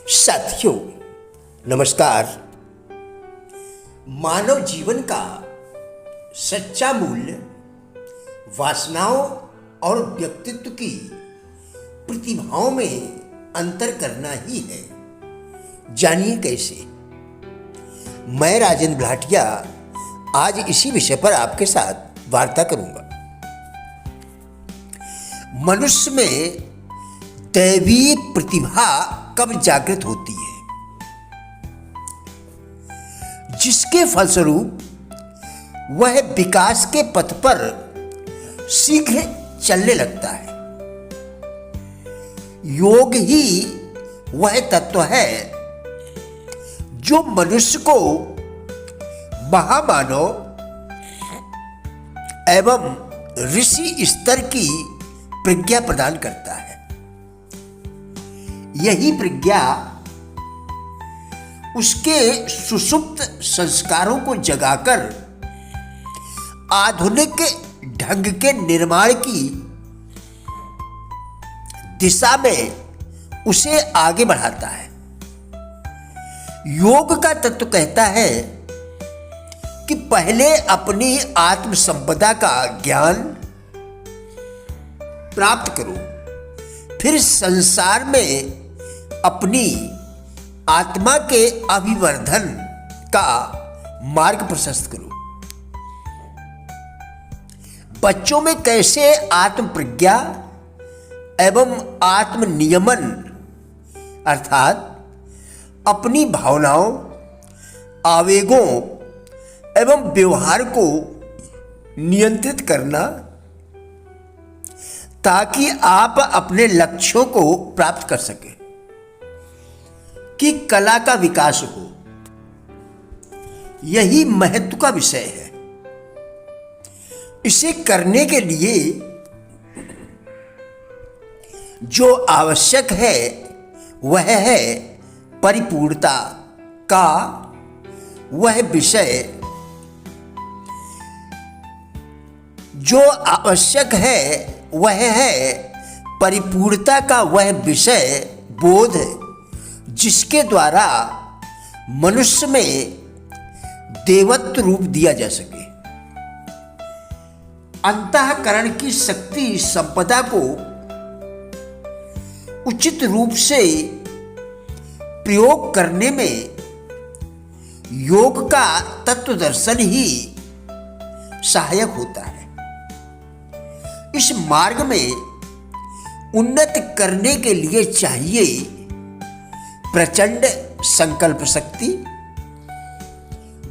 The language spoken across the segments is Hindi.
साथियों नमस्कार। मानव जीवन का सच्चा मूल्य वासनाओं और व्यक्तित्व की प्रतिभाओं में अंतर करना ही है। जानिए कैसे। मैं राजेंद्र भाटिया आज इसी विषय पर आपके साथ वार्ता करूंगा। मनुष्य में दैवीय प्रतिभा कब जागृत होती है, जिसके फलस्वरूप वह विकास के पथ पर शीघ्र चलने लगता है। योग ही वह तत्व है जो मनुष्य को महामानव एवं ऋषि स्तर की प्रज्ञा प्रदान करता है। यही प्रज्ञा उसके सुषुप्त संस्कारों को जगाकर आधुनिक ढंग के निर्माण की दिशा में उसे आगे बढ़ाता है। योग का तत्व कहता है कि पहले अपनी आत्म संपदा का ज्ञान प्राप्त करो, फिर संसार में अपनी आत्मा के अभिवर्धन का मार्ग प्रशस्त करो। बच्चों में कैसे आत्म प्रज्ञा एवं आत्म नियमन अर्थात अपनी भावनाओं, आवेगों एवं व्यवहार को नियंत्रित करना, ताकि आप अपने लक्ष्यों को प्राप्त कर सकें, कि कला का विकास हो, यही महत्व का विषय है। इसे करने के लिए जो आवश्यक है वह है परिपूर्णता का वह विषय, जो आवश्यक है वह है परिपूर्णता का वह विषय बोध, जिसके द्वारा मनुष्य में देवत्व रूप दिया जा सके। अंतःकरण की शक्ति संपदा को उचित रूप से प्रयोग करने में योग का तत्व दर्शन ही सहायक होता है। इस मार्ग में उन्नति करने के लिए चाहिए प्रचंड संकल्प शक्ति,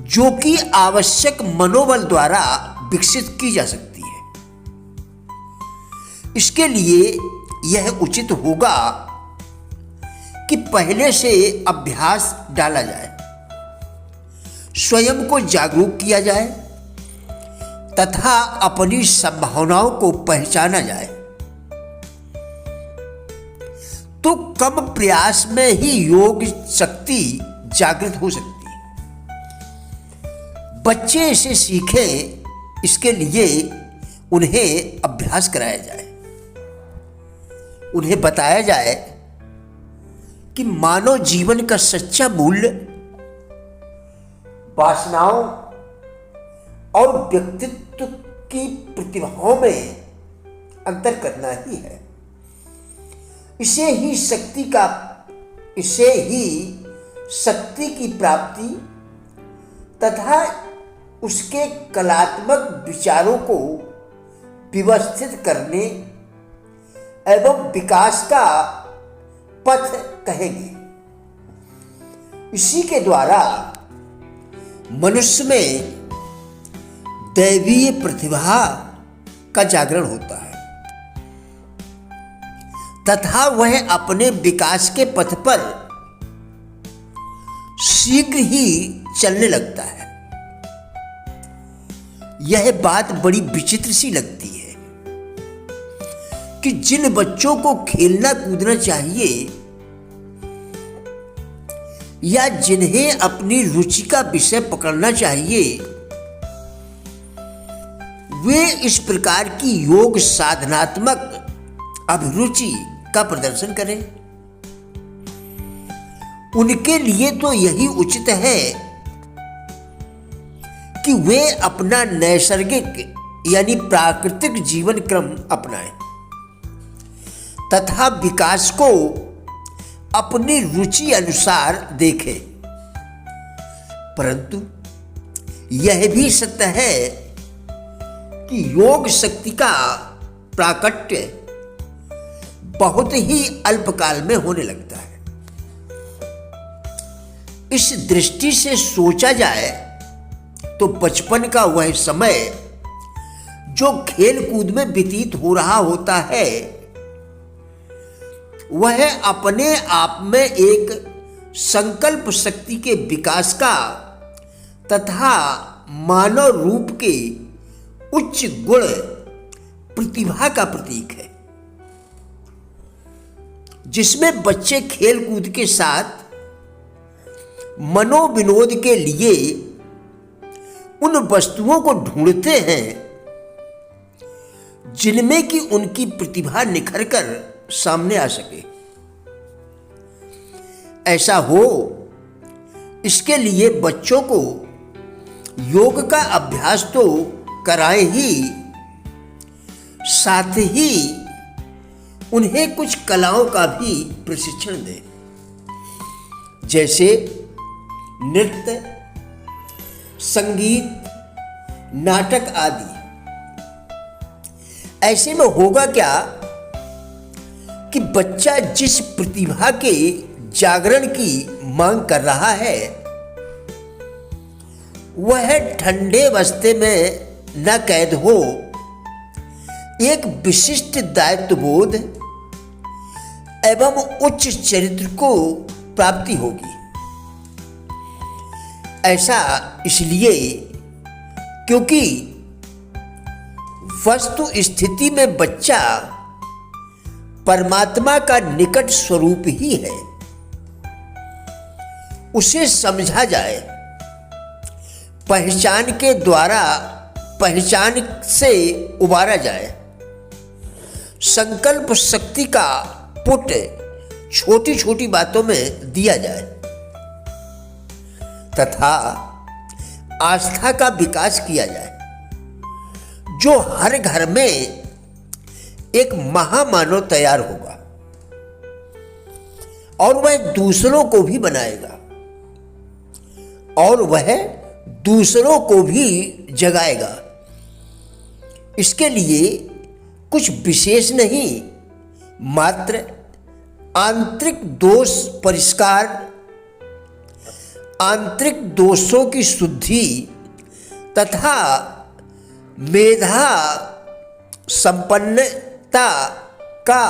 जो कि आवश्यक मनोबल द्वारा विकसित की जा सकती है। इसके लिए यह उचित होगा कि पहले से अभ्यास डाला जाए, स्वयं को जागरूक किया जाए तथा अपनी संभावनाओं को पहचाना जाए, तो कम प्रयास में ही योग शक्ति जागृत हो सकती है। बच्चे इसे सीखें, इसके लिए उन्हें अभ्यास कराया जाए। उन्हें बताया जाए कि मानव जीवन का सच्चा मूल्य वासनाओं और व्यक्तित्व की प्रतिभाओं में अंतर करना ही है। इसे ही शक्ति की प्राप्ति तथा उसके कलात्मक विचारों को व्यवस्थित करने एवं विकास का पथ कहेंगे। इसी के द्वारा मनुष्य में दैवीय प्रतिभा का जागरण होता है तथा वह अपने विकास के पथ पर शीघ्र ही चलने लगता है। यह बात बड़ी विचित्र सी लगती है कि जिन बच्चों को खेलना कूदना चाहिए या जिन्हें अपनी रुचि का विषय पकड़ना चाहिए, वे इस प्रकार की योग साधनात्मक अभिरुचि का प्रदर्शन करें। उनके लिए तो यही उचित है कि वे अपना नैसर्गिक यानी प्राकृतिक जीवन क्रम अपनाएं तथा विकास को अपनी रुचि अनुसार देखें। परंतु यह भी सत्य है कि योग शक्ति का प्राकट्य बहुत ही अल्पकाल में होने लगता है। इस दृष्टि से सोचा जाए तो बचपन का वह समय जो खेल कूद में व्यतीत हो रहा होता है वह अपने आप में एक संकल्प शक्ति के विकास का तथा मानव रूप के उच्च गुण प्रतिभा का प्रतीक है, जिसमें बच्चे खेल कूद के साथ मनोविनोद के लिए उन वस्तुओं को ढूंढते हैं जिनमें कि उनकी प्रतिभा निखर कर सामने आ सके। ऐसा हो इसके लिए बच्चों को योग का अभ्यास तो कराएं ही, साथ ही उन्हें कुछ कलाओं का भी प्रशिक्षण दें, जैसे नृत्य, संगीत, नाटक आदि। ऐसे में होगा क्या कि बच्चा जिस प्रतिभा के जागरण की मांग कर रहा है वह ठंडे बस्ते में न कैद हो, एक विशिष्ट दायित्वबोध एवं उच्च चरित्र को प्राप्ति होगी। ऐसा इसलिए क्योंकि वस्तु स्थिति में बच्चा परमात्मा का निकट स्वरूप ही है। उसे समझा जाए, पहचान के द्वारा पहचान से उबारा जाए, संकल्प शक्ति का पुट छोटी छोटी बातों में दिया जाए तथा आस्था का विकास किया जाए, जो हर घर में एक महामानव तैयार होगा और वह दूसरों को भी बनाएगा और वह दूसरों को भी जगाएगा। इसके लिए कुछ विशेष नहीं, मात्र आंतरिक दोष परिष्कार, आंतरिक दोषों की शुद्धि तथा मेधा संपन्नता का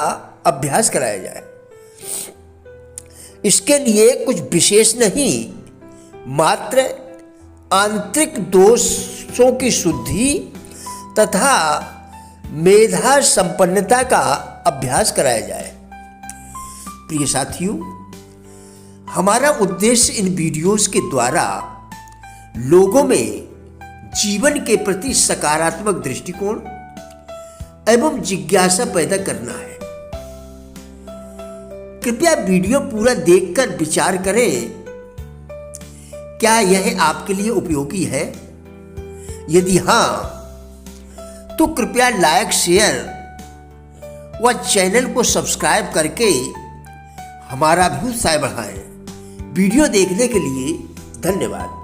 अभ्यास कराया जाए। इसके लिए कुछ विशेष नहीं, मात्र आंतरिक दोषों की शुद्धि तथा मेधा संपन्नता का अभ्यास कराया जाए। प्रिय साथियों, हमारा उद्देश्य इन वीडियोस के द्वारा लोगों में जीवन के प्रति सकारात्मक दृष्टिकोण एवं जिज्ञासा पैदा करना है। कृपया वीडियो पूरा देखकर विचार करें, क्या यह आपके लिए उपयोगी है? यदि हाँ, तो कृपया लाइक, शेयर व चैनल को सब्सक्राइब करके हमारा भी उत्साह बढ़ाएं। वीडियो देखने के लिए धन्यवाद।